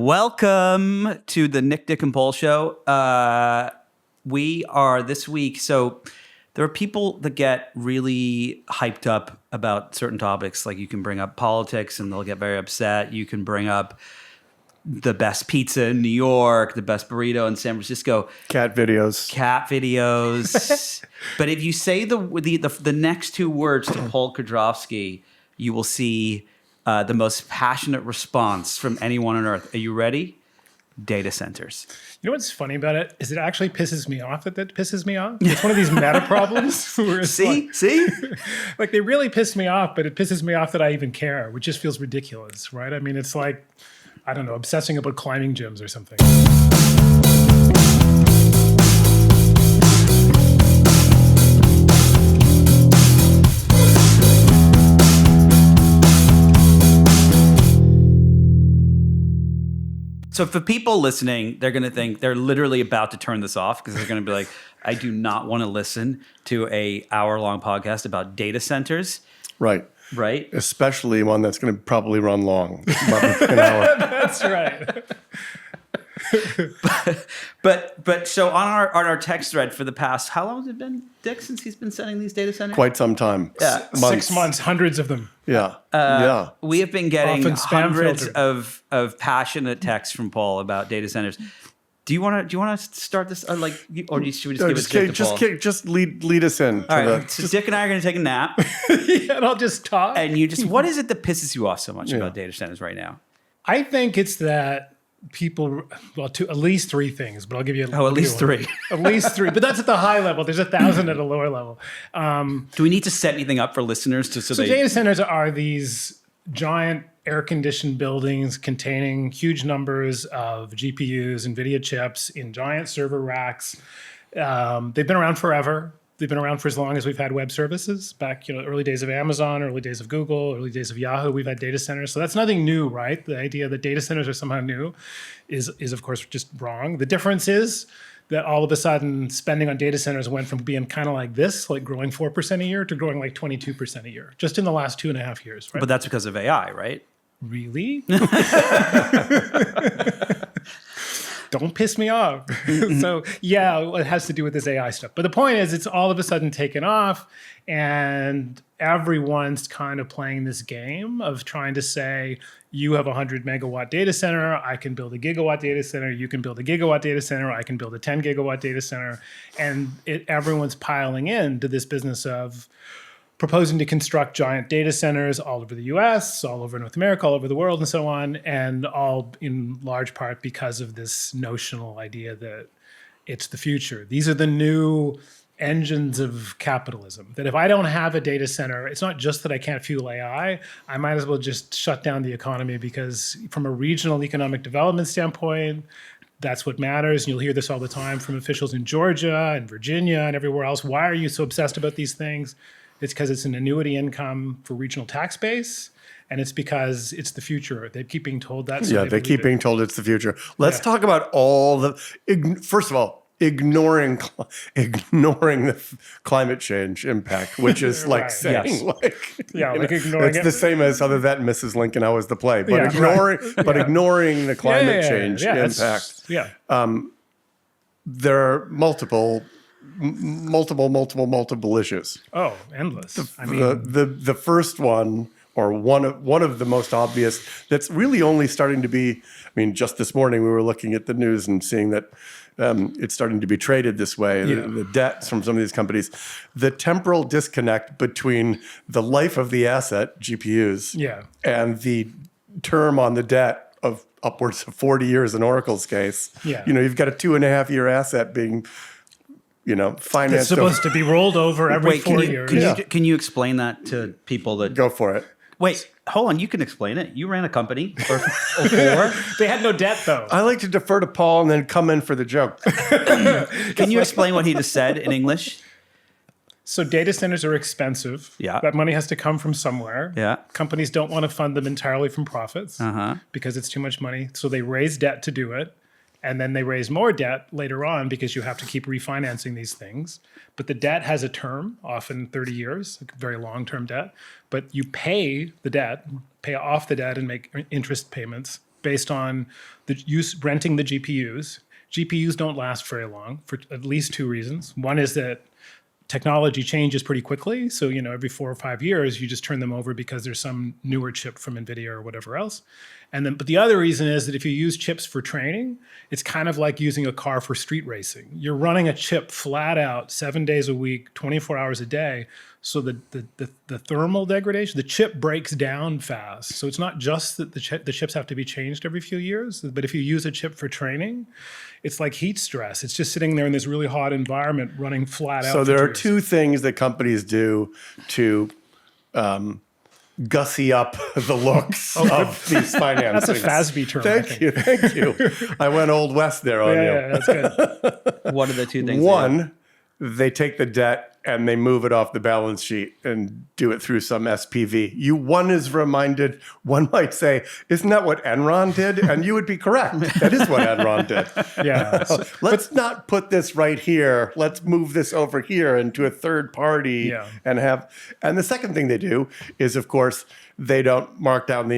Welcome to the Nick, Dick, and Paul show. We are this week, so there are people that get really hyped up about certain topics. Like you can bring up politics and they'll get very upset. You can bring up the best pizza in New York, the best burrito in San Francisco. Cat videos. But if you say the next two words to Paul Kedrosky, you will see the most passionate response from anyone on earth. Are you ready? Data centers. You know what's funny about it is it actually pisses me off that pisses me off. It's one of these meta problems. Where it's See? Like they really piss me off, but it pisses me off that I even care, which just feels ridiculous, right? I mean, it's like, I don't know, obsessing about climbing gyms or something. So for people listening, they're going to think they're literally about to turn this off because they're going to be like, I do not want to listen to a hour-long podcast about data centers. Right. Right? Especially one that's going to probably run long, about an hour. That's right. But so on our text thread for the past, how long has it been, Dick, since he's been sending these data centers? Quite some time. Yeah. 6 months, hundreds of them. Yeah. Yeah. We have been getting Often spam hundreds filtered. of passionate texts from Paul about data centers. Do you want to start this, or should we just give it straight to Paul? Just lead us in. All right. So Dick and I are going to take a nap, Yeah, and I'll just talk. and what is it that pisses you off so much about data centers right now? I think it's that people, at least three things, but I'll give you at least three. At least three, but that's at the high level. There's 1,000 at a lower level. Do we need to set anything up for listeners so they? Data centers are these giant air-conditioned buildings containing huge numbers of GPUs, NVIDIA chips in giant server racks. They've been around forever. They've been around for as long as we've had web services. Back, early days of Amazon, early days of Google, early days of Yahoo, we've had data centers. So that's nothing new, right? The idea that data centers are somehow new is of course just wrong. The difference is that all of a sudden spending on data centers went from being kind of like this, like growing 4% a year, to growing like 22% a year, just in the last 2.5 years, right? But that's because of AI, right? Really? Don't piss me off. So yeah, it has to do with this AI stuff. But the point is, it's all of a sudden taken off, and everyone's kind of playing this game of trying to say, you have a 100 megawatt data center, I can build a gigawatt data center, you can build a gigawatt data center, I can build a 10 gigawatt data center. And everyone's piling into this business of proposing to construct giant data centers all over the US, all over North America, all over the world, and so on, and all in large part because of this notional idea that it's the future. These are the new engines of capitalism, that if I don't have a data center, it's not just that I can't fuel AI, I might as well just shut down the economy, because from a regional economic development standpoint, that's what matters. And you'll hear this all the time from officials in Georgia and Virginia and everywhere else. Why are you so obsessed about these things? It's because it's an annuity income for regional tax base, and it's because it's the future. They keep being told that. So they keep being told it's the future. Let's talk about all first of all, ignoring the climate change impact, which is like saying ignoring it's it. the same as other than Mrs. Lincoln, How Was the Play? But ignoring the climate change impact. There are multiple issues. Oh, endless. The first one, or one of the most obvious, that's really only starting to be. I mean, just this morning we were looking at the news and seeing that it's starting to be traded this way. Yeah. The debts from some of these companies, the temporal disconnect between the life of the asset, GPUs, and the term on the debt of upwards of 40 years in Oracle's case. Yeah. You've got a 2.5 year asset being financed. It's supposed to be rolled over every 4 years. Can you explain that to people that go for it? Wait, hold on. You can explain it. You ran a company or four. They had no debt, though. I like to defer to Paul and then come in for the joke. Can you explain what he just said in English? So data centers are expensive. Yeah. That money has to come from somewhere. Yeah. Companies don't want to fund them entirely from profits because it's too much money. So they raise debt to do it. And then they raise more debt later on because you have to keep refinancing these things. But the debt has a term, often 30 years, a very long-term debt. But you pay the debt, pay off the debt and make interest payments based on the use renting the GPUs. GPUs don't last very long for at least two reasons. One is that technology changes pretty quickly. So, every 4 or 5 years, you just turn them over because there's some newer chip from NVIDIA or whatever else. But the other reason is that if you use chips for training, it's kind of like using a car for street racing. You're running a chip flat out 7 days a week, 24 hours a day. So the thermal degradation, the chip breaks down fast. So it's not just that the chips have to be changed every few years, but if you use a chip for training, it's like heat stress. It's just sitting there in this really hot environment running flat out. So there are two things that companies do to gussy up the looks of these financings. That's a FASB term. Thank you. I went Old West there on you. Yeah, that's good. What are the two things? One, they take the debt and they move it off the balance sheet and do it through some SPV. One is reminded, one might say, isn't that what Enron did? And you would be correct. That is what Enron did. Yeah. Let's not put this right here. Let's move this over here into a third party and the second thing they do is, of course, they don't mark down the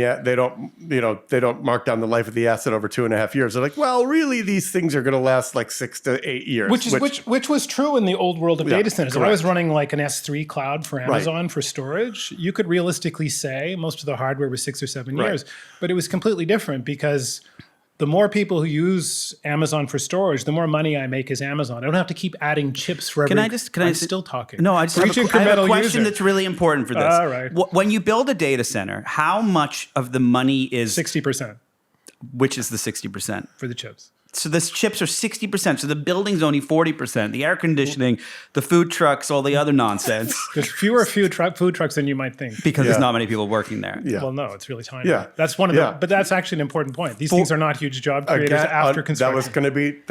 life of the asset over 2.5 years. They're like, well, really, these things are going to last like 6 to 8 years. Which was true in the old world of data centers. Correct. If I was running like an S3 cloud for Amazon for storage, you could realistically say most of the hardware was 6 or 7 years. But it was completely different because the more people who use Amazon for storage, the more money I make as Amazon. I don't have to keep adding chips for every... I'm still talking. No, I just have a question that's really important for this. All right. When you build a data center, how much of the money is... 60%. Which is the 60%? For the chips. So the chips are 60%. So the building's only 40%. The air conditioning, the food trucks, all the other nonsense. There's fewer food trucks than you might think. Because there's not many people working there. Yeah. Well, no, it's really tiny. Yeah. That's one of the... But that's actually an important point. These things are not huge job creators after construction. That was going to be...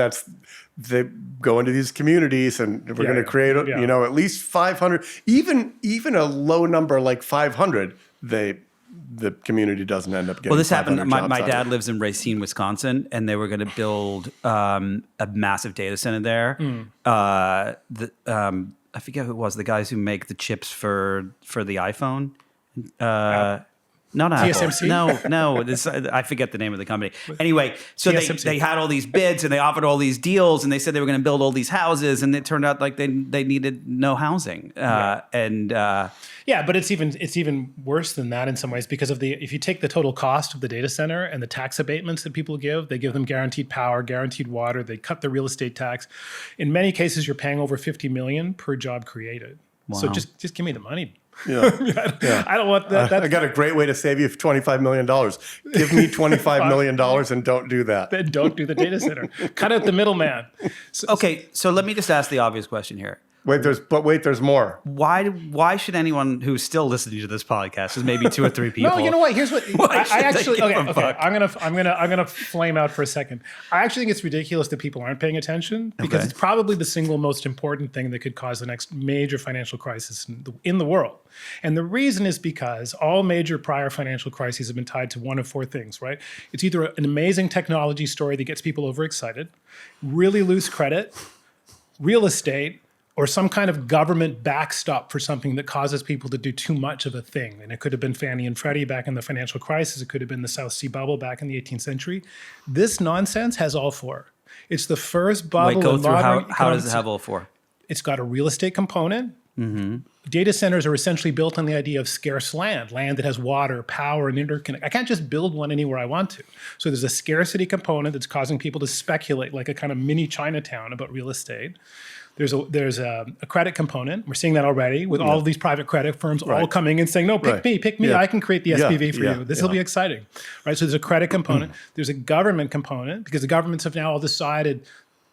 They go into these communities and we're going to create, at least 500. Even a low number like 500, the community doesn't end up getting. Well, this happened. My dad lives in Racine, Wisconsin, and they were going to build a massive data center there. I forget who it was. The guys who make the chips for the iPhone. Not Apple. TSMC? No. I forget the name of the company. Anyway, so they had all these bids and they offered all these deals and they said they were going to build all these houses and it turned out like they needed no housing. But it's even worse than that in some ways because if you take the total cost of the data center and the tax abatements that people give, they give them guaranteed power, guaranteed water, they cut the real estate tax. In many cases, you're paying over $50 million per job created. Wow. So just give me the money. Yeah. I don't want that. I got a great way to save you $25 million. Give me $25 million and don't do that. Then don't do the data center. Cut out the middleman. So let me just ask the obvious question here. There's more. Why should anyone who's still listening to this podcast, there's maybe 2 or 3 people? No, you know what? Here's what I actually. Okay. I'm gonna flame out for a second. I actually think it's ridiculous that people aren't paying attention because it's probably the single most important thing that could cause the next major financial crisis in the world. And the reason is because all major prior financial crises have been tied to one of 4 things, right? It's either an amazing technology story that gets people overexcited, really loose credit, real estate, or some kind of government backstop for something that causes people to do too much of a thing. And it could have been Fannie and Freddie back in the financial crisis. It could have been the South Sea bubble back in the 18th century. This nonsense has all 4. It's the first bubble. Go through how does it have all 4? It's got a real estate component. Mm-hmm. Data centers are essentially built on the idea of scarce land that has water, power, and interconnect. I can't just build one anywhere I want to. So there's a scarcity component that's causing people to speculate like a kind of mini Chinatown about real estate. There's a credit component. We're seeing that already with all of these private credit firms all coming and saying, no, pick me. I can create the SPV for you. This will be exciting. Right? So there's a credit component. There's a government component because the governments have now all decided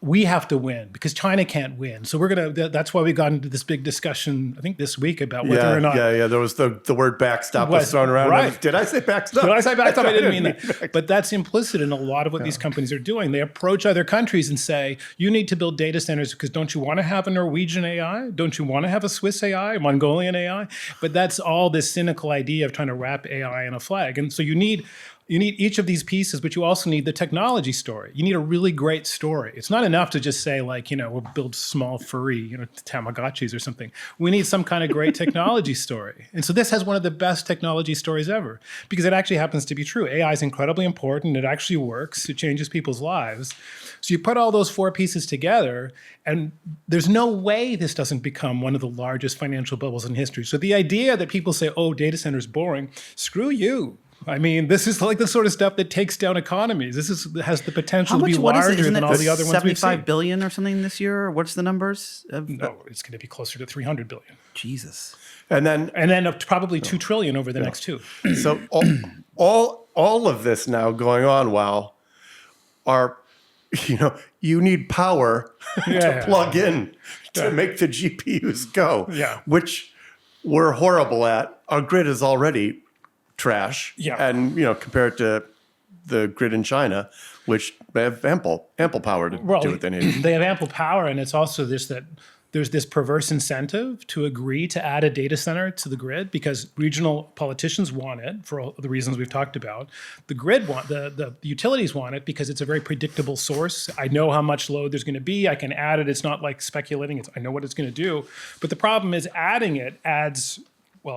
we have to win because China can't win. So that's why we got into this big discussion, I think this week about whether or not. Yeah. There was the word backstop was thrown around. Right. Did I say backstop? I didn't mean that. But that's implicit in a lot of what these companies are doing. They approach other countries and say, you need to build data centers because don't you want to have a Norwegian AI? Don't you want to have a Swiss AI, a Mongolian AI? But that's all this cynical idea of trying to wrap AI in a flag. And so you need You need each of these pieces, but you also need the technology story. You need a really great story. It's not enough to just say we'll build small furry, Tamagotchis or something. We need some kind of great technology story. And so this has one of the best technology stories ever because it actually happens to be true. AI is incredibly important. It actually works. It changes people's lives. So you put all those 4 pieces together, and there's no way this doesn't become one of the largest financial bubbles in history. So the idea that people say, oh, data center's boring, screw you. I mean, this is like the sort of stuff that takes down economies. This has the potential to be larger than all the other ones we've seen. $75 billion or something this year? Or what's the numbers? No, it's going to be closer to $300 billion. Jesus. And then up to probably $2 trillion over the next 2. So all of this now going on while you need power to plug in to make the GPUs go, which we're horrible at. Our grid is already trash. Yeah. And, compared to the grid in China, which they have ample power to do what they need. They have ample power, and it's also that there's this perverse incentive to agree to add a data center to the grid because regional politicians want it for all the reasons we've talked about. The grid the utilities want it because it's a very predictable source. I know how much load there's going to be. I can add it. It's not like speculating. I know what it's going to do. But the problem is adding it adds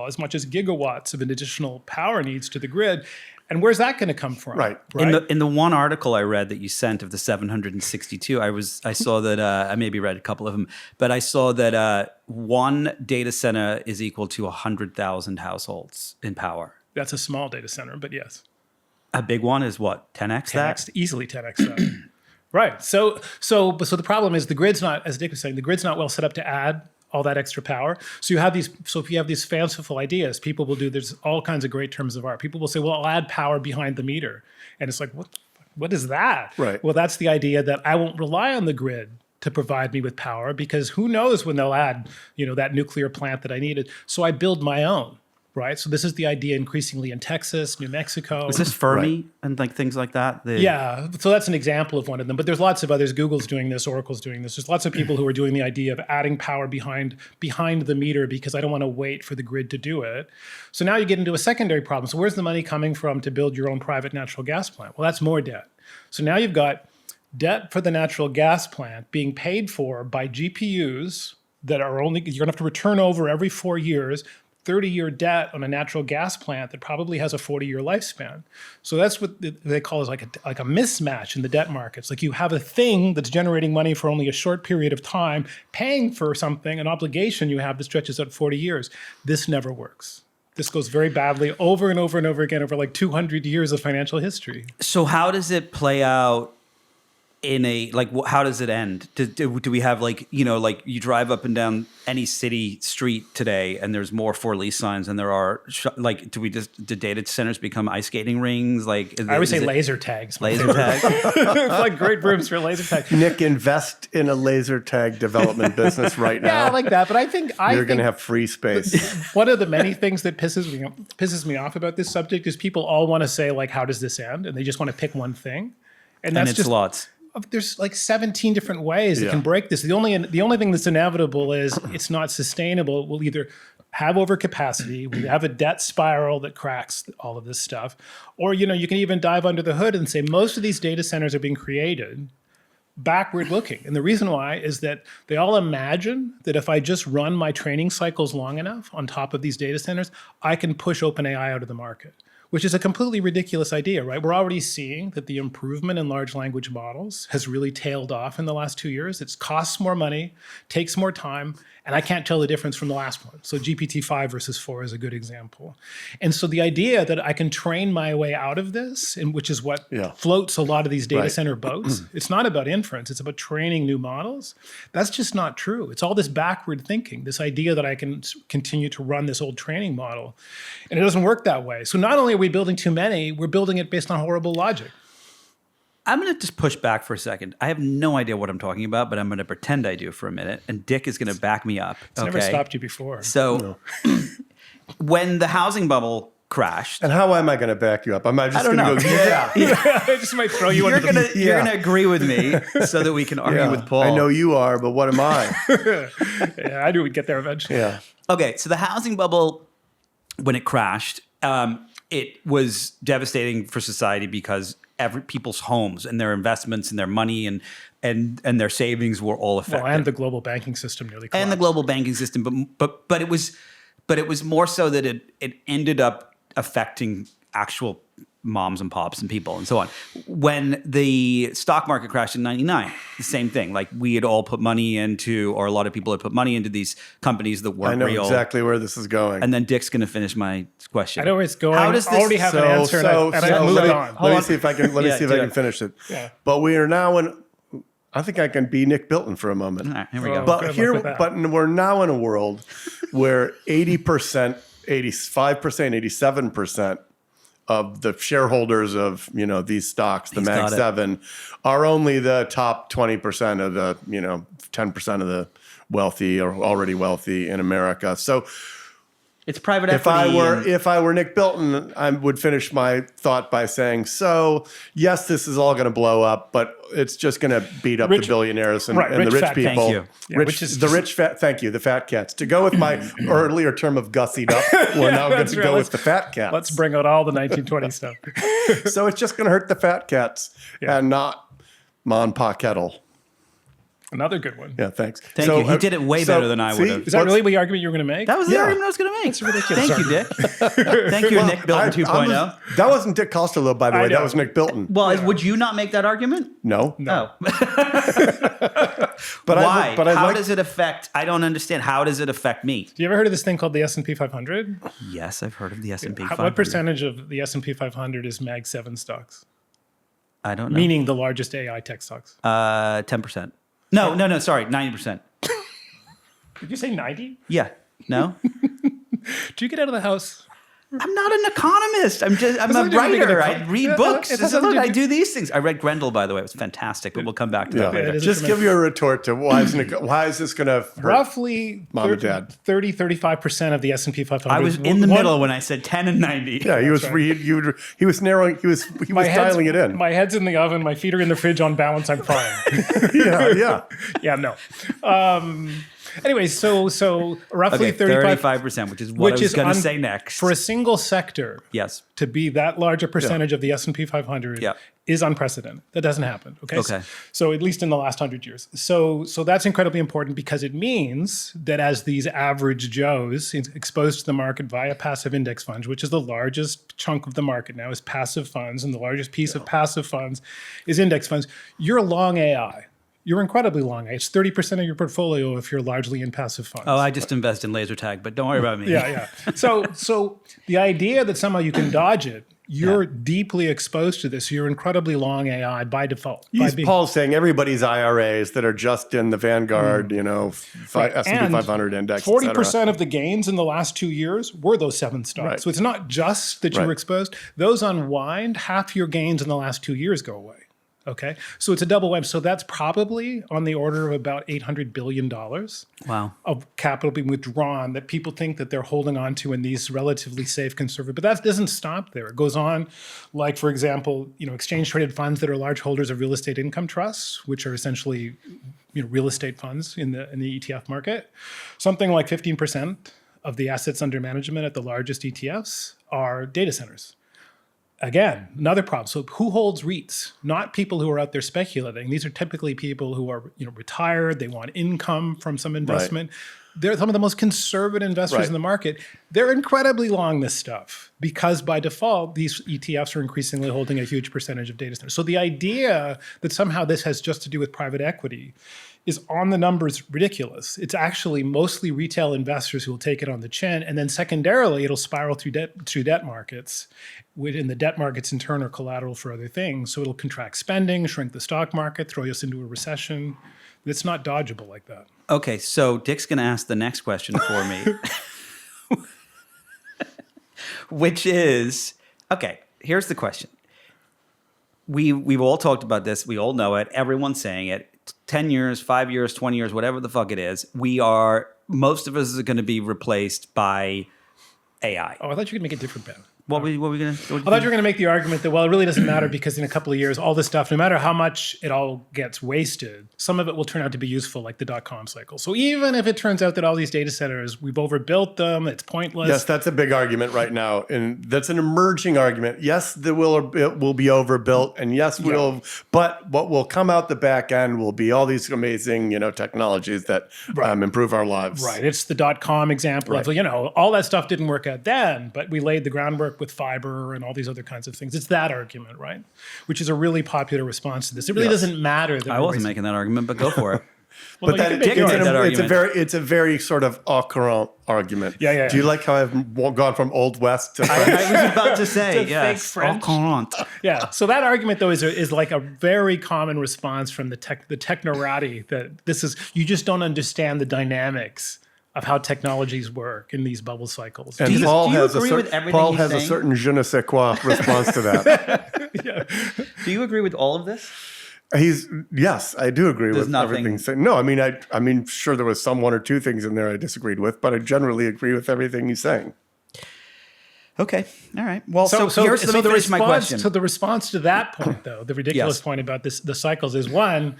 as much as gigawatts of an additional power needs to the grid. And where's that going to come from? Right. In the one article I read that you sent of the 762, I saw that I maybe read a couple of them, but I saw that one data center is equal to 100,000 households in power. That's a small data center, but yes. A big one is what? 10x that? 10x, easily 10x that. Right. So the problem is the grid's not, as Dick was saying, the grid's not well set up to add all that extra power. So if you have these fanciful ideas, people will there's all kinds of great terms of art. People will say, well, I'll add power behind the meter. And it's like, what is that? Right. Well, that's the idea that I won't rely on the grid to provide me with power because who knows when they'll add, that nuclear plant that I needed. So I build my own. Right. So this is the idea increasingly in Texas, New Mexico. Is this Fermi and things like that? Yeah. So that's an example of one of them. But there's lots of others. Google's doing this. Oracle's doing this. There's lots of people who are doing the idea of adding power behind the meter because I don't want to wait for the grid to do it. So now you get into a secondary problem. So where's the money coming from to build your own private natural gas plant? Well, that's more debt. So now you've got debt for the natural gas plant being paid for by GPUs that are you're going to have to return over every 4 years. 30-year debt on a natural gas plant that probably has a 40-year lifespan. So that's what they call is like a mismatch in the debt markets. Like you have a thing that's generating money for only a short period of time, paying for something, an obligation you have that stretches out 40 years. This never works. This goes very badly over and over and over again over like 200 years of financial history. So how does it play out how does it end? Do we have you drive up and down any city street today and there's more for lease signs than there are do data centers become ice skating rings? I would say laser tags. Laser tags. It's like great rooms for laser tags. Nick, invest in a laser tag development business right now. Yeah, I like that. But I think you're going to have free space. One of the many things that pisses me off about this subject is people all want to say how does this end? And they just want to pick one thing. And that's it's lots. There's 17 different ways that can break this. The only thing that's inevitable is it's not sustainable. We'll either have overcapacity, we have a debt spiral that cracks all of this stuff, or you can even dive under the hood and say most of these data centers are being created backward looking. And the reason why is that they all imagine that if I just run my training cycles long enough on top of these data centers, I can push OpenAI out of the market. Which is a completely ridiculous idea, right? We're already seeing that the improvement in large language models has really tailed off in the last 2 years. It costs more money, takes more time, and I can't tell the difference from the last one. So GPT-5 versus 4 is a good example. And so the idea that I can train my way out of this, and which is what floats a lot of these data center boats, it's not about inference, it's about training new models. That's just not true. It's all this backward thinking, this idea that I can continue to run this old training model. And it doesn't work that way. So not only are we building too many, we're building it based on horrible logic. I'm going to just push back for a second. I have no idea what I'm talking about, but I'm going to pretend I do for a minute, and Dick is going to back me up. It's never stopped you before. So when the housing bubble crashed... And how am I going to back you up? Am I just going to go, I just might throw you under the... You're going to agree with me so that we can argue with Paul. I know you are, but what am I? I knew we'd get there eventually. Yeah. Okay, so the housing bubble, when it crashed... it was devastating for society because people's homes and their investments and their money and their savings were all affected. Well, and the global banking system nearly collapsed. And the global banking system, but it was more so that it ended up affecting actual moms and pops and people and so on. When the stock market crashed in 99, the same thing. Like we had all put money into, or a lot of people had put money into these companies that weren't real. I know exactly where this is going. And then Dick's going to finish my question. I know where it's going. How does this, I already have an answer, and I've moved on. Let me see if I can finish it. Yeah. But we are now in. I think I can be Nick Bilton for a moment. All right, here we go. But we're now in a world where 80%, 85%, 87% of the shareholders of these stocks, the Mag 7, are only the top 20% of the 10% of the wealthy or already wealthy in America. So it's private equity. If I were Nick Bilton, I would finish my thought by saying, so yes, this is all going to blow up, but it's just going to beat up the billionaires and the rich people. Thank you. The fat cats. To go with my earlier term of gussied up, we're now going to go with the fat cats. Let's bring out all the 1920 stuff. So it's just going to hurt the fat cats and not Ma and Pa Kettle. Another good one. Yeah, thanks. Thank you. He did it way better than I would have. Is that really the argument you were going to make? That was the argument I was going to make. It's ridiculous. Thank you, Dick. Thank you, Nick Bilton 2.0. That wasn't Dick Costolo, by the way. That was Nick Bilton. Well, would you not make that argument? No. No. But why? How does it affect? I don't understand. How does it affect me? Do you ever heard of this thing called the S&P 500? Yes, I've heard of the S&P 500. What percentage of the S&P 500 is Mag 7 stocks? I don't know. Meaning the largest AI tech stocks. 10%. No, sorry, 90%. Did you say 90? Yeah. No? Do you get out of the house? I'm not an economist. I'm a writer. I read books. Look, I do these things. I read Grendel, by the way. It was fantastic, but we'll come back to that later. Just give your retort to why is this going to hurt roughly Mom and Dad? 35% of the S&P 500. I was in the middle when I said 10 and 90. Yeah, he was he was narrowing. He was dialing it in. My head's in the oven. My feet are in the fridge on balance. I'm fine. Yeah. No. Anyway, so roughly 35%, which is what I was going to say next. For a single sector, yes, to be that large a percentage of the S&P 500 is unprecedented. That doesn't happen. Okay. So at least in the last 100 years. So that's incredibly important because it means that as these average Joes exposed to the market via passive index funds, which is the largest chunk of the market now is passive funds, and the largest piece of passive funds is index funds, you're long AI. You're incredibly long. It's 30% of your portfolio if you're largely in passive funds. Oh, I just invest in laser tag, but don't worry about me. Yeah. So the idea that somehow you can dodge it, you're deeply exposed to this. You're incredibly long AI by default. Paul's saying everybody's IRAs that are just in the Vanguard, S&P 500 index. 40% of the gains in the last 2 years were those 7 stocks. Right. So it's not just that you're exposed. Those unwind. Half your gains in the last 2 years go away. Okay, so it's a double whammy. So that's probably on the order of about $800 billion of capital being withdrawn that people think that they're holding on to in these relatively safe conservative. But that doesn't stop there. It goes on, like, for example, exchange traded funds that are large holders of real estate income trusts, which are essentially real estate funds in the ETF market. Something like 15% of the assets under management at the largest ETFs are data centers. Again, another problem. So who holds REITs? Not people who are out there speculating. These are typically people who are retired. They want income from some investment. Right. They're some of the most conservative investors in the market. They're incredibly long this stuff because by default, these ETFs are increasingly holding a huge percentage of data centers. So the idea that somehow this has just to do with private equity is on the numbers ridiculous. It's actually mostly retail investors who will take it on the chin. And then secondarily, it'll spiral through debt markets. Within the debt markets in turn are collateral for other things. So it'll contract spending, shrink the stock market, throw us into a recession. It's not dodgeable like that. Okay, so Dick's going to ask the next question for me. Which is, okay, here's the question. We've all talked about this. We all know it. Everyone's saying it. 10 years, 5 years, 20 years, whatever the fuck it is, most of us are going to be replaced by AI. Oh, I thought you could make a different bet. What were we going to? I thought you were going to make the argument that, well, it really doesn't matter because in a couple of years, all this stuff, no matter how much it all gets wasted, some of it will turn out to be useful, like the dot-com cycle. So even if it turns out that all these data centers, we've overbuilt them, it's pointless. Yes, that's a big argument right now. And that's an emerging it will be overbuilt. And yes, but what will come out the back end will be all these amazing, technologies that improve our lives. Right. It's the dot-com example of, all that stuff didn't work out then, but we laid the groundwork with fiber and all these other kinds of things. It's that argument, right? Which is a really popular response to this. It really doesn't matter. That I wasn't making that argument, but go for it. But it's a very sort of au courant argument. Yeah. Do you like how I've gone from Old West to French? I was about to say, fake French. Au courant. Yeah. So that argument, though, is like a very common response from the technorati that this is, you just don't understand the dynamics of how technologies work in these bubble cycles. And Paul has a certain je ne sais quoi response to that. Do you agree with all of this? Yes, I do agree with nothing. everything. No, I mean, sure, there was some one or two things in there I disagreed with, but I generally agree with everything he's saying. Okay, all right. Well, so here's my question. So the response to that point, though, the ridiculous point about the cycles is one.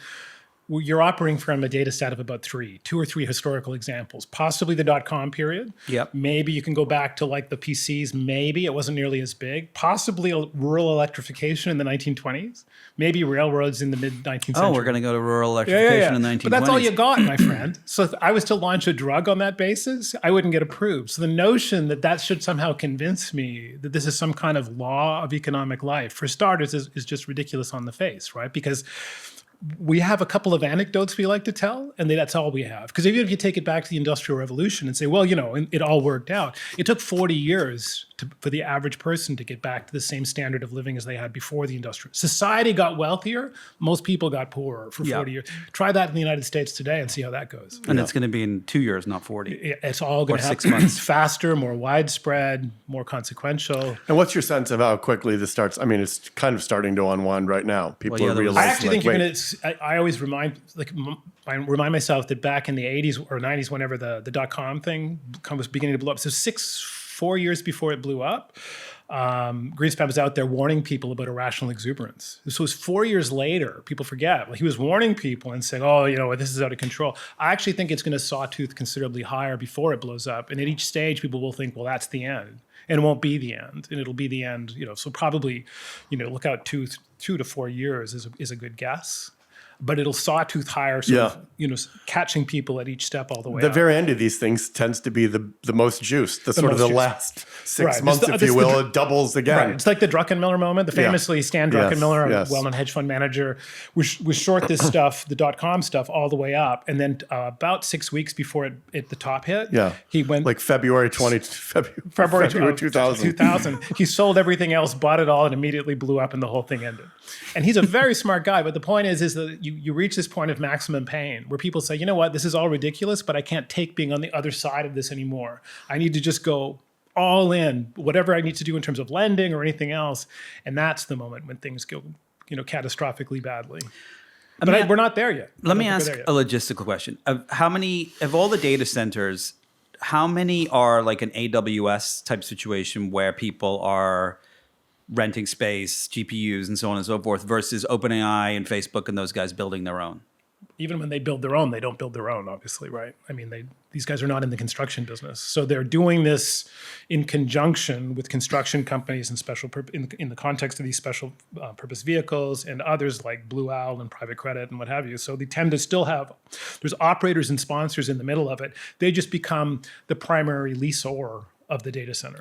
You're operating from a data set of about two or three historical examples, possibly the dot-com period. Yep. Maybe you can go back to like the PCs. Maybe it wasn't nearly as big. Possibly rural electrification in the 1920s. Maybe railroads in the mid-19th century. Oh, we're going to go to rural electrification in the 1920s. But that's all you got, my friend. So if I was to launch a drug on that basis, I wouldn't get approved. So the notion that should somehow convince me that this is some kind of law of economic life, for starters, is just ridiculous on the face, right? Because we have a couple of anecdotes we like to tell, and that's all we have. Because even if you take it back to the Industrial Revolution and say, well, it all worked out, it took 40 years for the average person to get back to the same standard of living as they had before the industrial. Society got wealthier, most people got poorer for 40 years. Try that in the United States today and see how that goes. And it's going to be in 2 years, not 40. It's all going to happen 6 months. faster, more widespread, more consequential. And what's your sense of how quickly this starts? I mean, it's kind of starting to unwind right now. People are realizing. I actually think you're going to. I always remind myself that back in the 80s or 90s, whenever the dot-com thing was beginning to blow up, so 4 years before it blew up, Greenspan was out there warning people about irrational exuberance. This was 4 years later. People forget. Well, he was warning people and saying, oh, this is out of control. I actually think it's going to sawtooth considerably higher before it blows up. And at each stage, people will think, well, that's the end. And it won't be the end. And it'll be the end, so probably, look out 2 to 4 years is a good guess. But it'll sawtooth higher, catching people at each step all the way The up. very end of these things tends to be the most juice, the last 6 months, if you will, it doubles again. Right. It's like the Druckenmiller moment. Famously, Stan Druckenmiller, a well-known hedge fund manager, was short this stuff, the dot-com stuff, all the way up. And then about 6 weeks before the top hit, he went... Like February 2000. He sold everything else, bought it all, and immediately blew up, and the whole thing ended. And he's a very smart guy, but the point is that you reach this point of maximum pain where people say, you know what, this is all ridiculous, but I can't take being on the other side of this anymore. I need to just go all in, whatever I need to do in terms of lending or anything else. And that's the moment when things go, catastrophically badly. But we're not there yet. Let me ask a logistical question. Of all the data centers, how many are like an AWS type situation where people are renting space, GPUs, and so on and so forth, versus OpenAI and Facebook and those guys building their own? Even when they build their own, they don't build their own, obviously, right? I mean, these guys are not in the construction business. So they're doing this in conjunction with construction companies and in the context of these special purpose vehicles and others like Blue Owl and private credit and what have you. So they tend to still there's operators and sponsors in the middle of it. They just become the primary leaseor of the data center.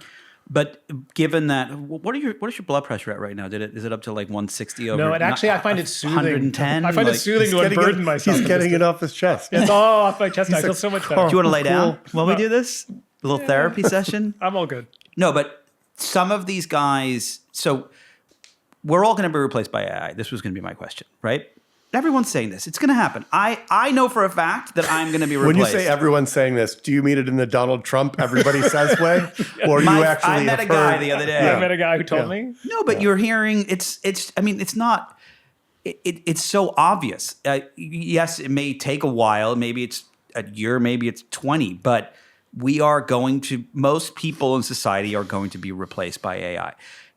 But given that, what is your blood pressure at right now? Is it up to like 160 over? No, I find it soothing. 110. I find it soothing to unburden myself. He's getting it off his chest. It's all off my chest. I feel so much better. Do you want to lay down while we do this? A little therapy session? I'm all good. No, but some of these guys. So we're all going to be replaced by AI. This was going to be my question, right? Everyone's saying this. It's going to happen. I know for a fact that I'm going to be replaced. When you say everyone's saying this, do you mean it in the Donald Trump everybody says way? Or you actually I met a guy the other day. I met a guy who told me. No, but you're hearing it's not. It's so obvious. Yes, it may take a while. Maybe it's a year. Maybe it's 20. But most people in society are going to be replaced by AI.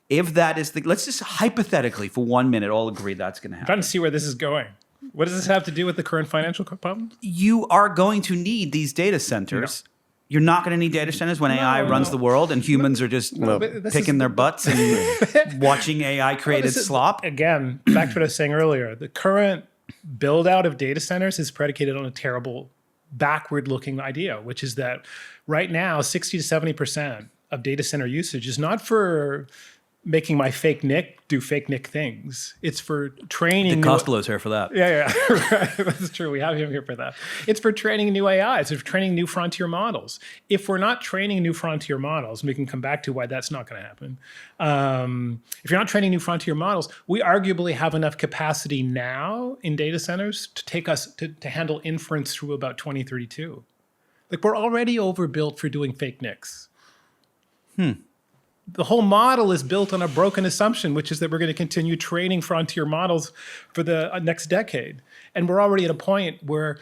If that is let's just hypothetically for 1 minute all agree that's going to happen. I'm trying to see where this is going. What does this have to do with the current financial problem? You are going to need these data centers. No. You're not going to need data centers when AI runs the world and humans are just picking their butts and watching AI-created slop. Again, back to what I was saying earlier. The current build-out of data centers is predicated on a terrible backward-looking idea, which is that right now, 60 to 70% of data center usage is not for making my fake Nick do fake Nick things. It's for training. Costolo's here for that. Yeah, right. That's true. We have him here for that. It's for training new AIs. It's for training new frontier models. If we're not training new frontier models, and we can come back to why that's not going to happen. If you're not training new frontier models, we arguably have enough capacity now in data centers to take us to handle inference through about 2032. Like we're already overbuilt for doing fake Nicks. The whole model is built on a broken assumption, which is that we're going to continue training frontier models for the next decade. And we're already at a point where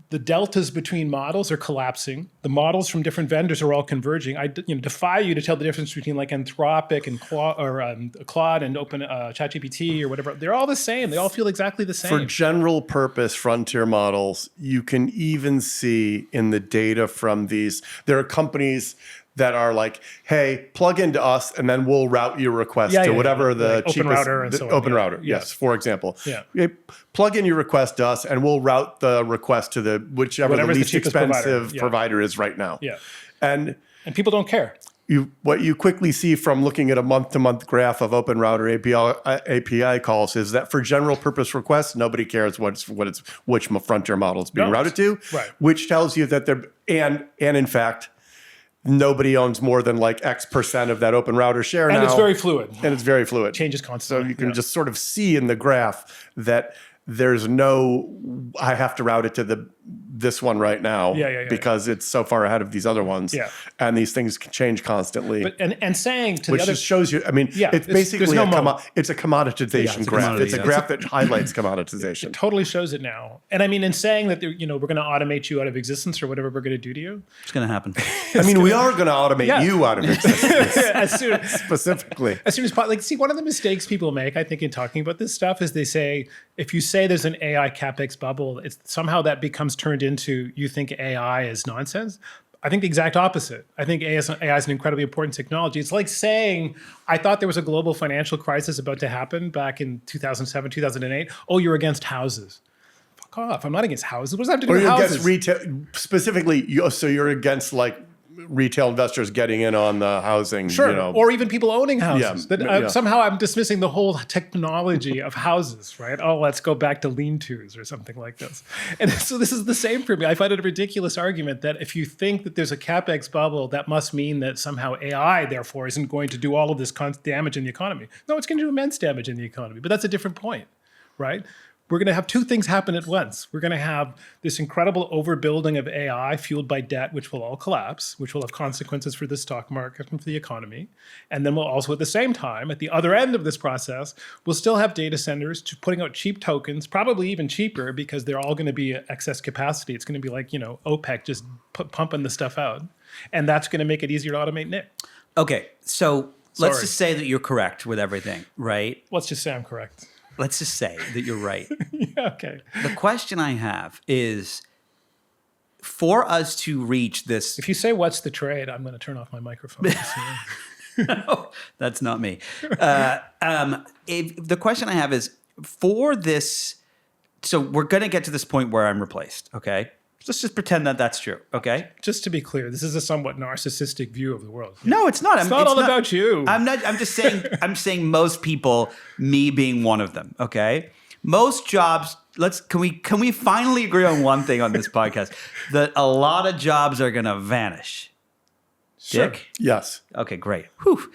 the deltas between models are collapsing. The models from different vendors are all converging. I defy you to tell the difference between like Anthropic and Claude and Open ChatGPT or whatever. They're all the same. They all feel exactly the same. For general purpose frontier models, you can even see in the data from these, there are companies that are like, hey, plug into us, and then we'll route your request to whatever the like cheapest OpenRouter and so on. OpenRouter, yes, for example. Plug in your request to us, and we'll route the request to whatever the least expensive provider is right now. And people don't care. What you quickly see from looking at a month-to-month graph of OpenRouter API calls is that for general purpose requests, nobody cares which frontier model it's being routed to, which tells you that and in fact, nobody owns more than like X percent of that open router share now. And it's very fluid. Changes constantly. So you can just sort of see in the graph that there's no, I have to route it to this one right now because it's so far ahead of these other ones. And these things can change constantly. But and saying to which the other, just shows you, I mean, it's basically it's a commoditization graph. It's a graph that highlights commoditization. It totally shows it now. And I mean, in saying that we're going to automate you out of existence or whatever we're going to do to you. It's going to happen. I mean, we are going to automate you out of existence. Specifically. As soon as possible. Like, see, one of the mistakes people make, I think, in talking about this stuff is they say, if you say there's an AI CapEx bubble, it's somehow that becomes turned into you think AI is nonsense. I think the exact opposite. I think AI is an incredibly important technology. It's like saying, I thought there was a global financial crisis about to happen back in 2007, 2008. Oh, you're against houses. Fuck off. I'm not against houses. What does that have to do with houses? Or you're against retail, specifically, so you're against like retail investors getting in on the housing. Sure, or even people owning houses. Somehow I'm dismissing the whole technology of houses, right? Oh, let's go back to lean-tos or something like this. And so this is the same for me. I find it a ridiculous argument that if you think that there's a CapEx bubble, that must mean that somehow AI, therefore, isn't going to do all of this damage in the economy. No, it's going to do immense damage in the economy, but that's a different point, right? We're going to have two things happen at once. We're going to have this incredible overbuilding of AI fueled by debt, which will all collapse, which will have consequences for the stock market and for the economy. And then we'll also, at the same time, at the other end of this process, we'll still have data centers putting out cheap tokens, probably even cheaper because they're all going to be excess capacity. It's going to be like, OPEC just pumping the stuff out. And that's going to make it easier to automate Nick. Okay, so let's just say that you're correct with everything, right? Let's just say I'm correct. Let's just say that you're right. Okay. The question I have is, for us to reach this... If you say, what's the trade, I'm going to turn off my microphone. No, that's not me. The question I have is, for this... So we're going to get to this point where I'm replaced, okay? Let's just pretend that that's true, okay? Just to be clear, this is a somewhat narcissistic view of the world. No, it's not. It's not all about you. I'm just saying. I'm saying most people, me being one of them. Okay, most jobs. Can we finally agree on one thing on this podcast? That a lot of jobs are going to vanish. Sure. Dick? Yes. Okay, great. Whew.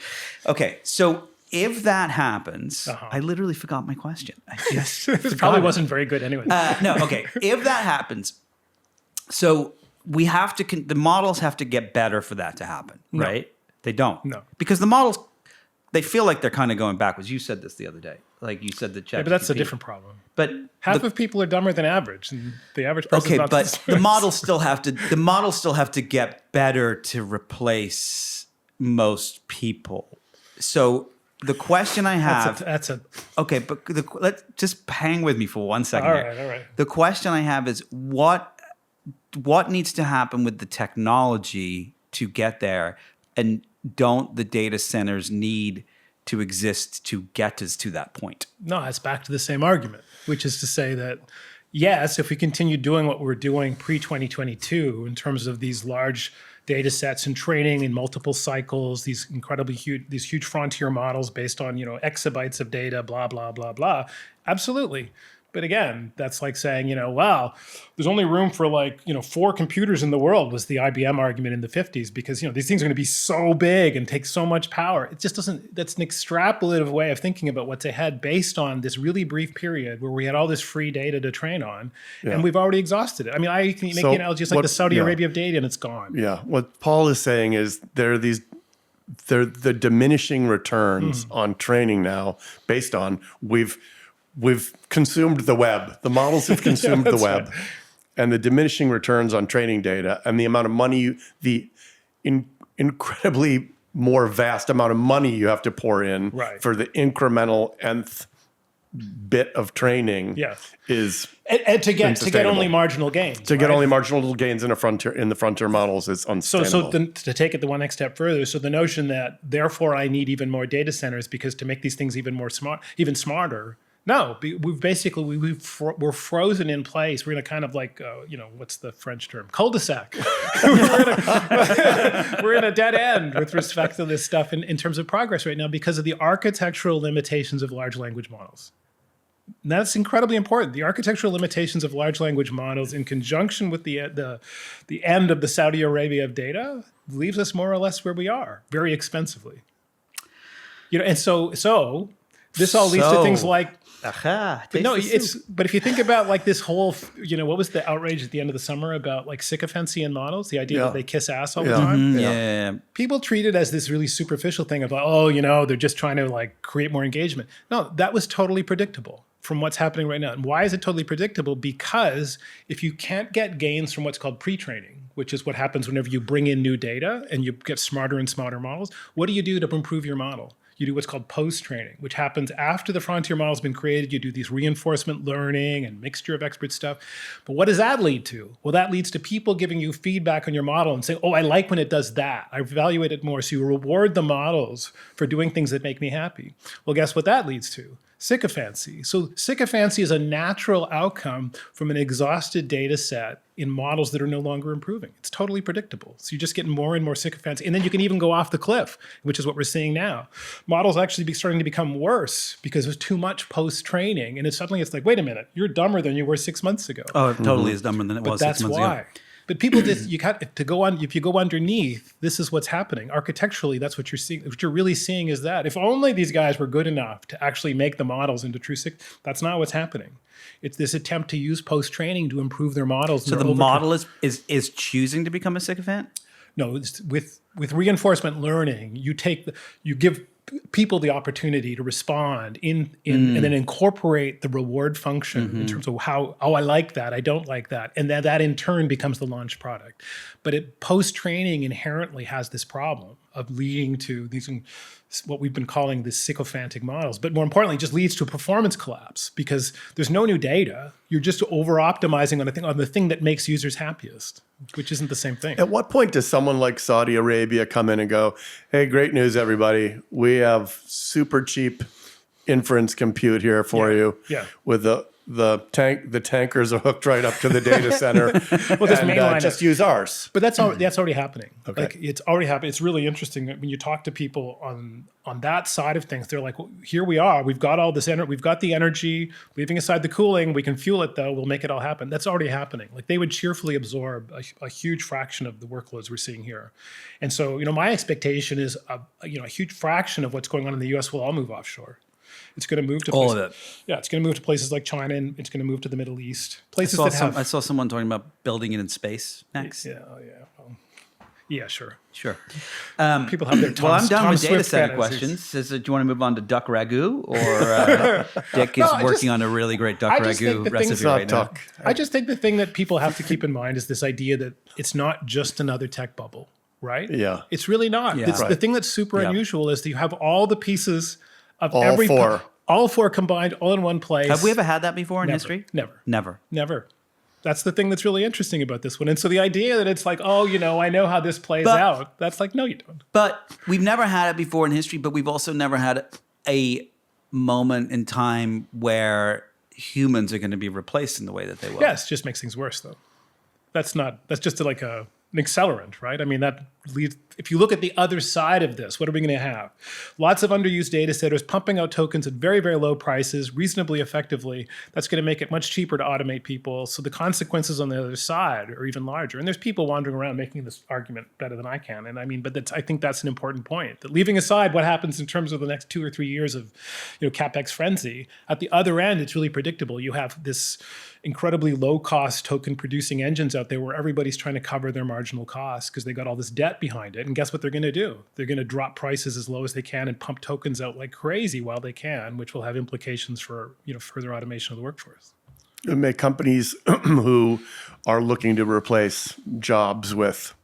Okay, so if that happens, I literally forgot my question. I just it probably wasn't very good anyway. No. Okay, if that happens. So we have to, the models have to get better for that to happen, right? They don't. No. Because the models, they feel like they're kind of going backwards. You said this the other day. Like you said the chat. Yeah, but that's a different problem. But Half of people are dumber than average, and the average person. Okay, not but the models still have to get better to replace most people. So the question I have that's a okay, but let's just hang with me for 1 second. all here. right, all right. The question I have is what needs to happen with the technology to get there, and don't the data centers need to exist to get us to that point? No, it's back to the same argument, which is to say that, yes, if we continue doing what we're doing pre-2022 in terms of these large data sets and training in multiple cycles, these incredibly huge frontier models based on, exabytes of data, blah, blah, blah, blah, absolutely. But again, that's like saying, wow, there's only room for 4 computers in the world was the IBM argument in the 50s because, these things are going to be so big and take so much power. It just doesn't, that's an extrapolative way of thinking about what's ahead based on this really brief period where we had all this free data to train on and we've already exhausted it. I mean, I can make the analogy, it's like the Saudi Arabia of data and it's gone. Yeah. What Paul is saying is they're the diminishing returns on training now based on we've consumed the web. The models have consumed the web. Right. And the diminishing returns on training data and the amount of money, incredibly more vast amount of money you have to pour in for the incremental nth bit of training is and to get only marginal gains. To get only marginal gains in the frontier models is unsustainable. So to take it the one next step further, so the notion that therefore I need even more data centers because to make these things even smarter. No, we're frozen in place. We're in a kind of what's the French term? Cul-de-sac. we're in a dead end with respect to this stuff in terms of progress right now because of the architectural limitations of large language models. And that's incredibly important. The architectural limitations of large language models in conjunction with the end of the Saudi Arabia of data leaves us more or less where we are, very expensively. And so this all leads to things like but if you think about this whole, what was the outrage at the end of the summer about sycophancy in models, the idea that they kiss ass all the time. Mm-hmm. People treat it as this really superficial thing of they're just trying to create more engagement. No, that was totally predictable from what's happening right now. And why is it totally predictable? Because if you can't get gains from what's called pre-training, which is what happens whenever you bring in new data and you get smarter and smarter models, what do you do to improve your model? You do what's called post-training, which happens after the frontier model's been created. You do these reinforcement learning and mixture of expert stuff. But what does that lead to? Well, that leads to people giving you feedback on your model and saying, I like when it does that. I evaluate it more. So you reward the models for doing things that make me happy. Well, guess what that leads to? Sycophancy. So sycophancy is a natural outcome from an exhausted data set in models that are no longer improving. It's totally predictable. So you're just getting more and more sycophancy. And then you can even go off the cliff, which is what we're seeing now. Models actually starting to become worse because there's too much post-training. And suddenly it's like, wait a minute, you're dumber than you were 6 months ago. Oh, it totally is dumber than it was 6 months ago. That's why. But people just if you go underneath, this is what's happening. Architecturally, that's what you're seeing. What you're really seeing is that if only these guys were good enough to actually make the models into true that's not what's happening. It's this attempt to use post-training to improve their models. So the model is choosing to become a sycophant? No, it's with reinforcement learning, you give people the opportunity to respond and then incorporate the reward function in terms of how, I like that, I don't like that. And that in turn becomes the launch product. But post-training inherently has this problem of leading to these, what we've been calling the sycophantic models. But more importantly, it just leads to a performance collapse because there's no new data. You're just over-optimizing on the thing that makes users happiest, which isn't the same thing. At what point does someone like Saudi Arabia come in and go, hey, great news, everybody. We have super cheap inference compute here for you with the tankers are hooked right up to the data center. Well, and just use ours. But that's already happening. Okay. It's already happening. It's really interesting when you talk to people on that side of things. They're like, well, here we are. We've got all this energy. We've got the energy. Leaving aside the cooling, we can fuel it though. We'll make it all happen. That's already happening. They would cheerfully absorb a huge fraction of the workloads we're seeing here. And so, my expectation is a huge fraction of what's going on in the U.S. will all move offshore. It's going to move to all of it. Yeah, it's going to move to places like China, and it's going to move to the Middle East. I saw someone talking about building it in space next. Yeah, oh yeah. Well, Yeah, sure. Sure. People have their Well, I'm done Tom with data Swift center fantasies. questions. Do you want to move on to duck ragu? Or Dick is working on a really great duck ragu recipe right now. I just think the thing that people have to keep in mind is this idea that it's not just another tech bubble, right? Yeah. It's really not. Yeah. It's the thing that's super unusual is that you have all the pieces of all four combined all in one place. Have we ever had that before in history? Never. That's the thing that's really interesting about this one. And so the idea that it's like, oh, I know how this plays out. That's like, no, you don't. But we've never had it before in history, but we've also never had a moment in time where humans are going to be replaced in the way that they will. Yes, just makes things worse, though. That's just like an accelerant, right? I mean, that leads, if you look at the other side of this, what are we going to have? Lots of underused data centers pumping out tokens at very, very low prices, reasonably effectively. That's going to make it much cheaper to automate people. So the consequences on the other side are even larger. And there's people wandering around making this argument better than I can. And I mean, but I think that's an important point. That leaving aside what happens in terms of the next 2 or 3 years of CapEx frenzy, at the other end, it's really predictable. You have this incredibly low-cost token-producing engines out there where everybody's trying to cover their marginal costs because they got all this debt behind it. And guess what they're going to do? They're going to drop prices as low as they can and pump tokens out like crazy while they can, which will have implications for further automation of the workforce. It make companies who are looking to replace jobs with,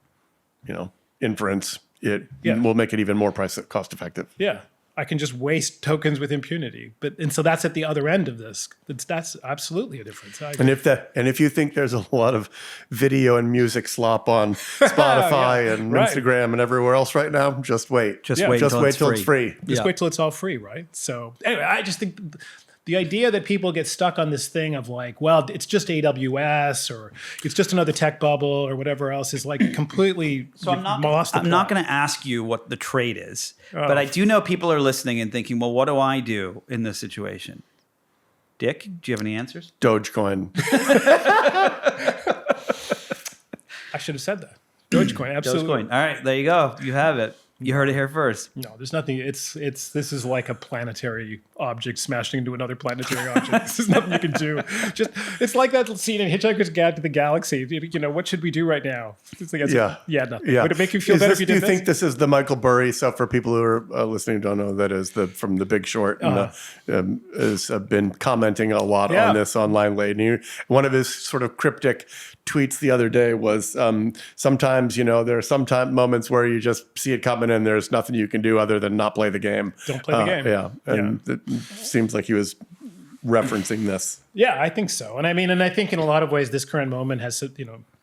inference. It will make it even more cost effective. Yeah. I can just waste tokens with impunity, and so that's at the other end of this. That's absolutely a difference. And if you think there's a lot of video and music slop on Spotify and Instagram and everywhere else right now, just wait. Just wait till it's free. Just wait till it's all free, right? So anyway, I just think the idea that people get stuck on this thing of like, well, it's just AWS or it's just another tech bubble or whatever else is like completely lost. I'm not going to ask you what the trade is, but I do know people are listening and thinking, well, what do I do in this situation? Dick, do you have any answers? Dogecoin. I should have said that. Dogecoin, absolutely. Dogecoin. All right, there you go. You have it. You heard it here first. No, there's nothing. This is like a planetary object smashing into another planetary object. There's nothing you can do. It's like that scene in Hitchhiker's Guide to the Galaxy. What should we do right now? It's like, nothing. Yeah. Would it make you feel better if you did this? Do you think this is the Michael Burry? So for people who are listening who don't know, that is from The Big Short, and has been commenting a lot on this online lately. One of his sort of cryptic tweets the other day was sometimes there are some moments where you just see it coming and there's nothing you can do other than not play the game. Don't play the game. And it seems like he was referencing this. Yeah, I think so. And I think in a lot of ways this current moment has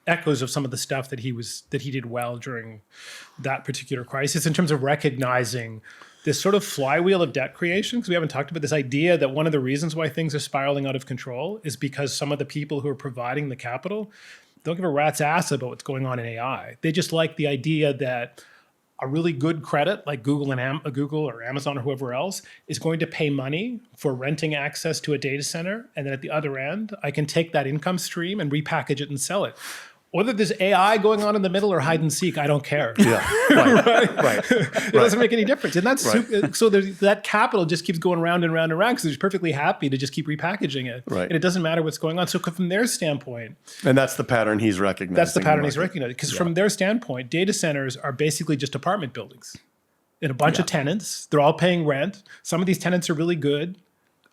echoes of some of the stuff that he did well during that particular crisis in terms of recognizing this sort of flywheel of debt creation, because we haven't talked about this idea that one of the reasons why things are spiraling out of control is because some of the people who are providing the capital don't give a rat's ass about what's going on in AI. They just like the idea that a really good credit like Google or Amazon or whoever else is going to pay money for renting access to a data center. And then at the other end, I can take that income stream and repackage it and sell it. Whether there's AI going on in the middle or hide and seek, I don't care. Yeah, right. It doesn't make any difference. And that's so that capital just keeps going round and round and round because they're perfectly happy to just keep repackaging it. Right. And it doesn't matter what's going on. So from their standpoint. And that's the pattern he's recognizing. That's the pattern he's recognizing. Because from their standpoint, data centers are basically just apartment buildings and a bunch of tenants. They're all paying rent. Some of these tenants are really good.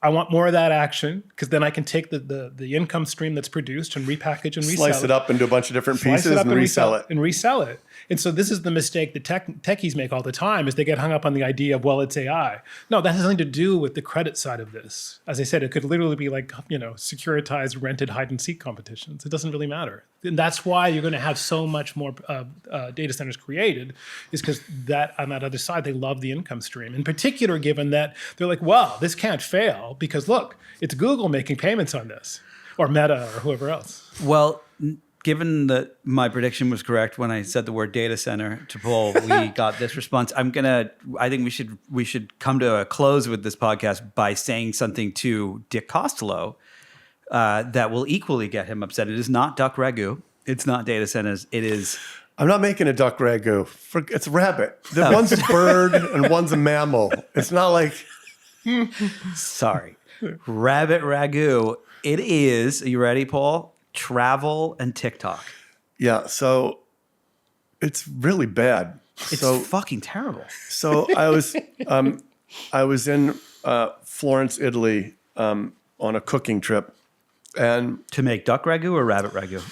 I want more of that action because then I can take the income stream that's produced and repackage and resell it. Slice it up into a bunch of different pieces and resell it. And resell it. And so this is the mistake that techies make all the time is they get hung up on the idea of, well, it's AI. No, that has nothing to do with the credit side of this. As I said, it could literally be like, securitized rented hide and seek competitions. It doesn't really matter. And that's why you're going to have so much more data centers created is because on that other side, they love the income stream. In particular, given that they're like, well, this can't fail because look, it's Google making payments on this or Meta or whoever else. Well, given that my prediction was correct when I said the word data center to Paul, we got this response. I think we should come to a close with this podcast by saying something to Dick Costolo that will equally get him upset. It is not duck ragu. It's not data centers. It is. I'm not making a duck ragu. It's rabbit. One's a bird and one's a mammal. It's not like. Sorry, rabbit ragu. It is. Are you ready, Paul? Travel and TikTok. Yeah. So It's really bad. It's fucking terrible. So I was in Florence, Italy, on a cooking trip, and To make duck ragu or rabbit ragu?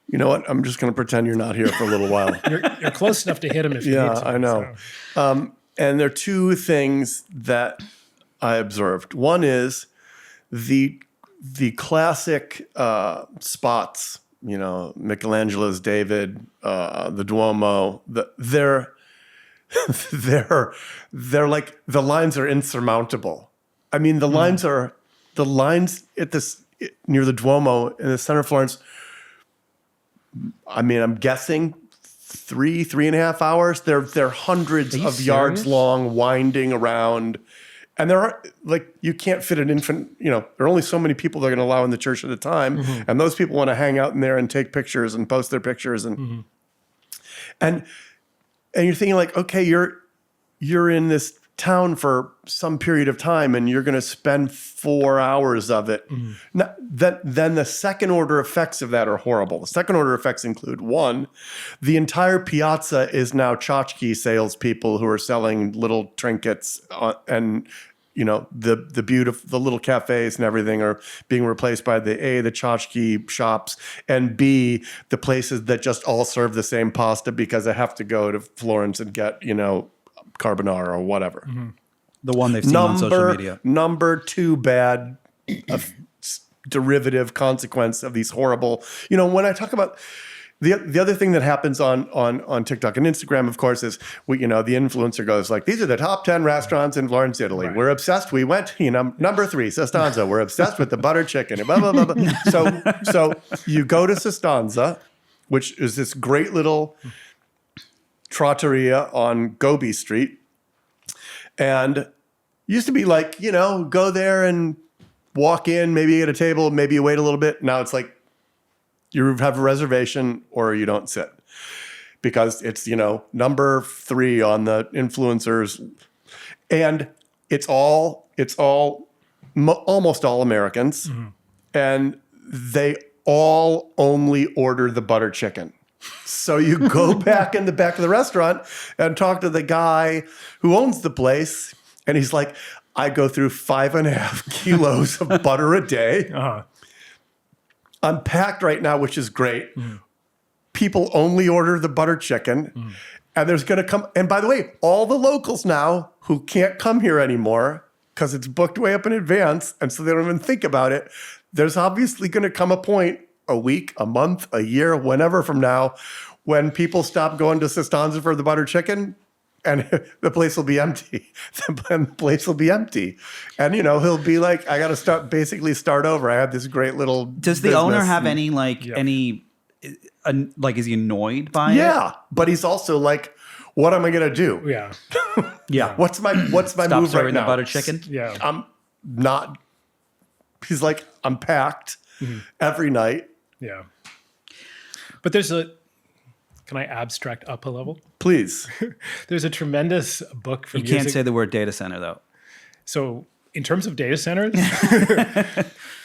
you know what? I'm just going to pretend you're not here for a little while. You're close enough to hit him if you need to. Yeah, I know. So. And there are two things that I observed. One is the classic spots. You know, Michelangelo's David, the Duomo. They're like the lines are insurmountable. I mean, the lines at this near the Duomo in the center of Florence. I mean, I'm guessing 3.5 hours. They're hundreds of yards long, winding around. And there are, like, you can't fit an infant, you know, there are only so many people they're going to allow in the church at a time. Mm-hmm. And those people want to hang out in there and take pictures and post their pictures. And and you're thinking, like, okay, you're in this town for some period of time and you're going to spend 4 hours of it. Now, then the second order effects of that are horrible. The second order effects include, one, the entire piazza is now tchotchke salespeople who are selling little trinkets and you know, the little cafes and everything are being replaced by the tchotchke shops, and B, the places that just all serve the same pasta because I have to go to Florence and get, you know, carbonara or whatever. The one they've seen on social media. Number two bad derivative consequence of these horrible, you know, when I talk about the other thing that happens on TikTok and Instagram, of course, is the influencer goes like, these are the top 10 restaurants in Florence, Italy. Right. We're obsessed. We went, you know, number 3, Sostanza. We're obsessed with the butter chicken. Blah, blah, blah, blah. So you go to Sostanza, which is this great little trattoria on Gobi Street, and used to be like, you know, go there and walk in, maybe you get a table, maybe you wait a little bit. Now it's like you have a reservation or you don't sit, because it's, you know, number 3 on the influencers, and it's almost all Americans, and they all only order the butter chicken. So you go back in the back of the restaurant and talk to the guy who owns the place, and he's like, I go through 5.5 kilos of butter a day. I'm packed right now, which is great. People only order the butter chicken. And there's going to come, and by the way, all the locals now who can't come here anymore because it's booked way up in advance, and so they don't even think about it, there's obviously going to come a point, a week, a month, a year, whenever from now, when people stop going to Sostanza for the butter chicken, and the place will be empty. The place will be empty. And, you know, he'll be like, I got to start over. I had this great little Does the owner have any, is he annoyed by it? Yeah, but he's also like, what am I going to do? Yeah. Yeah. What's my Stop move serving right now? the butter chicken? Yeah. I'm not, he's like, I'm packed every night. Yeah. But can I abstract up a level? Please. There's a tremendous book from You can't say the word data center, though. So in terms of data centers,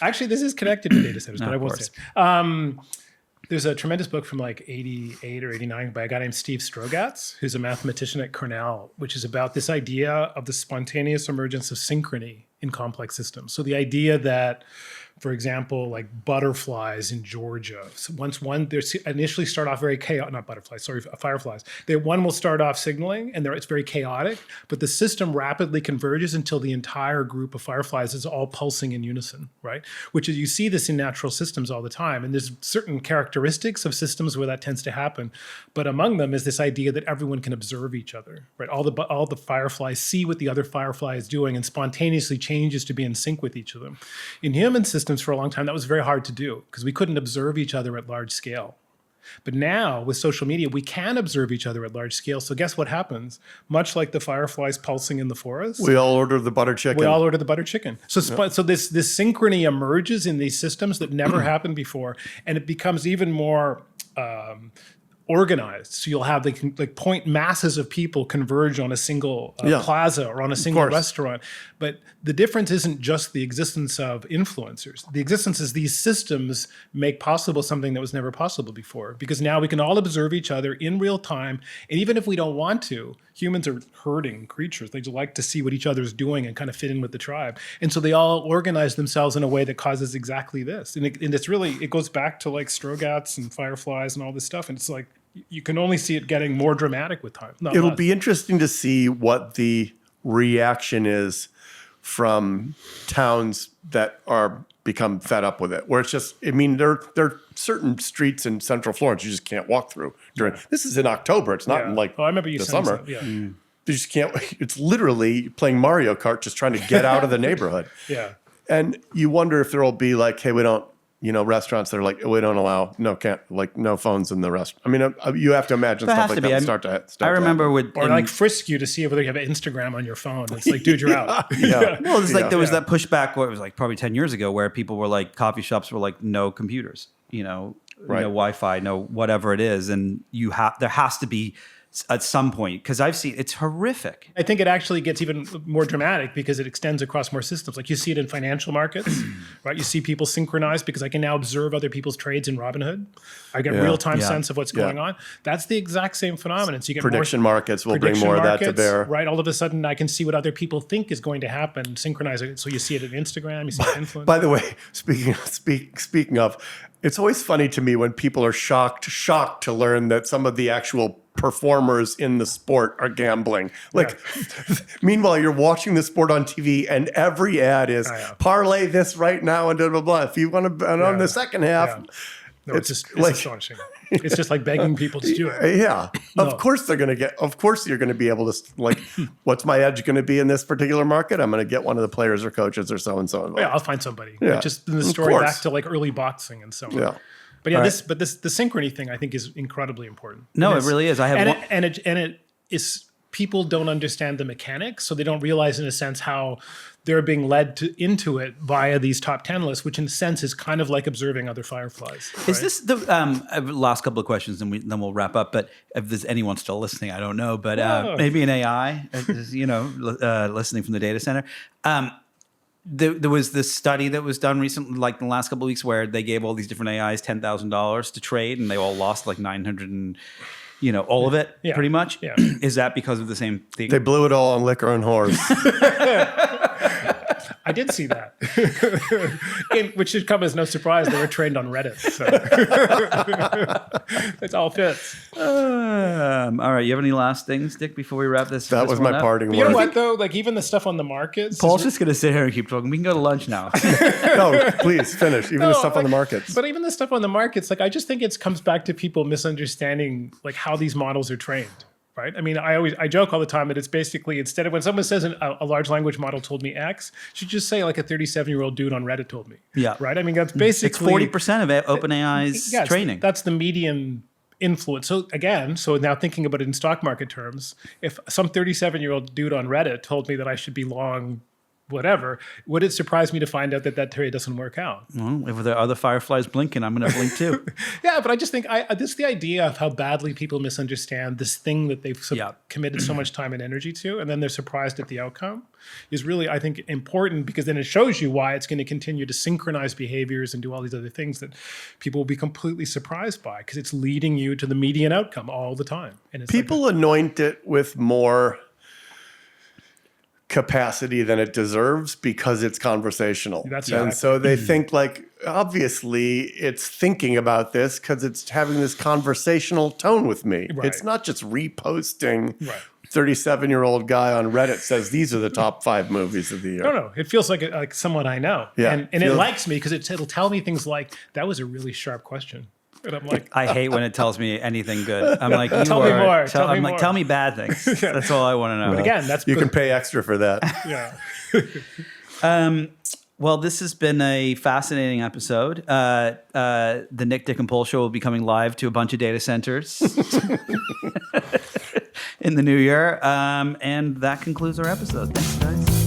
actually, this is connected to data centers, but I won't say it. There's a tremendous book from like 88 or 89 by a guy named Steve Strogatz, who's a mathematician at Cornell, which is about this idea of the spontaneous emergence of synchrony in complex systems. So the idea that, for example, like butterflies in Georgia. So they initially start off very chaotic, not butterflies, sorry, fireflies. One will start off signaling and it's very chaotic, but the system rapidly converges until the entire group of fireflies is all pulsing in unison, right? Which is, you see this in natural systems all the time. And there's certain characteristics of systems where that tends to happen. But among them is this idea that everyone can observe each other, right? All the fireflies see what the other firefly is doing and spontaneously changes to be in sync with each of them. In human systems, for a long time, that was very hard to do because we couldn't observe each other at large scale. But now with social media, we can observe each other at large scale. So guess what happens? Much like the fireflies pulsing in the forest. We all order the butter chicken. So this synchrony emerges in these systems that never happened before. And it becomes even more organized. So you'll have like point masses of people converge on a single plaza or on a single restaurant. But the difference isn't just the existence of influencers. The existence is these systems make possible something that was never possible before, because now we can all observe each other in real time. And even if we don't want to, humans are herding creatures. They like to see what each other's doing and kind of fit in with the tribe. And so they all organize themselves in a way that causes exactly this. And it's really, it goes back to like Strogats and Fireflies and all this stuff. And it's like, you can only see it getting more dramatic with time. It'll be interesting to see what the reaction is from towns that are become fed up with it. Where it's just, I mean, there are certain streets in Central Florence you just can't walk through during. This is in October. It's not in like I remember you the saying summer. So. Yeah. You just can't. It's literally playing Mario Kart, just trying to get out of the neighborhood. Yeah. And you wonder if there will be like, hey, we don't. Restaurants that are like, we don't allow, no phones in the restaurant. I mean, you have to imagine There stuff has like to be. that start to I remember or like frisk you to see whether you have Instagram on your phone. It's like, dude, you're out. Well, it's like there was that pushback. What it was like probably 10 years ago, where people were like, coffee shops were like, no computers, no Wi-Fi, no whatever it is, and there has to be at some point, because I've seen it's horrific. I think it actually gets even more dramatic because it extends across more systems. Like you see it in financial markets, right? You see people synchronized because I can now observe other people's trades in Robinhood. I get real-time sense of what's going on. That's the exact same phenomenon. So you get prediction markets will bring more of that to bear. Right? All of a sudden, I can see what other people think is going to happen, synchronize it. So you see it in Instagram, you see it in influence. By the way, speaking of, it's always funny to me when people are shocked to learn that some of the actual performers in the sport are gambling. Meanwhile, you're watching the sport on TV and every ad is parlay this right now and blah, blah, blah. If you want to bet on the second half. No, it's astonishing. It's just like begging people to do it. Yeah. Of course you're going to be able to, what's my edge going to be in this particular market? I'm going to get one of the players or coaches or so and so. Yeah, I'll find somebody. Yeah. Just in the story back to like early boxing and so on. Yeah. But the synchrony thing I think is incredibly important. No, it really is. It is people don't understand the mechanics, so they don't realize in a sense how they're being led into it via these top 10 lists, which in a sense is kind of like observing other fireflies. Right? Is this the last couple of questions, and then we'll wrap up? But if there's anyone still listening, I don't know. But maybe an AI, listening from the data center. There was this study that was done recently, like in the last couple of weeks, where they gave all these different AIs $10,000 to trade, and they all lost like 900 and all of it, pretty much. Yeah. Is that because of the same thing? They blew it all on liquor and whores. I did see that, which should come as no surprise. They were trained on Reddit, so it all fits. All right, you have any last things, Dick, before we wrap this? That was my parting word. You know what, though? Like even the stuff on the markets. Paul's just going to sit here and keep talking. We can go to lunch now. No, please finish. Even the stuff on the markets. But even the stuff on the markets, I just think it comes back to people misunderstanding how these models are trained. Right. I mean, I joke all the time that it's basically, instead of when someone says a large language model told me X, you should just say like a 37-year-old dude on Reddit told me. Yeah. Right. I mean, that's basically it's 40% of OpenAI's training. That's the median influence. So now thinking about it in stock market terms, if some 37-year-old dude on Reddit told me that I should be long whatever, would it surprise me to find out that trade doesn't work out? Well, if there are other fireflies blinking, I'm going to blink too. Yeah, but I just think this is the idea of how badly people misunderstand this thing that they've committed so much time and energy to, and then they're surprised at the outcome, is really, I think, important, because then it shows you why it's going to continue to synchronize behaviors and do all these other things that people will be completely surprised by, because it's leading you to the median outcome all the time. And it's people anoint it with more capacity than it deserves because it's conversational. And so they think obviously it's thinking about this because it's having this conversational tone with me. Right. It's not just reposting 37-year-old guy on Reddit says these are the top 5 movies of the year. No. It feels like someone I know. Yeah. And it likes me because it'll tell me things like, that was a really sharp question. And I'm like, I hate when it tells me anything good. I'm like, tell me more. Tell me bad things. Yeah. That's all I want to know. But again, you can pay extra for that. Yeah. Well, this has been a fascinating episode. The Nick, Dick, and Paul show will be coming live to a bunch of data centers in the new year. And that concludes our episode. Thanks, guys.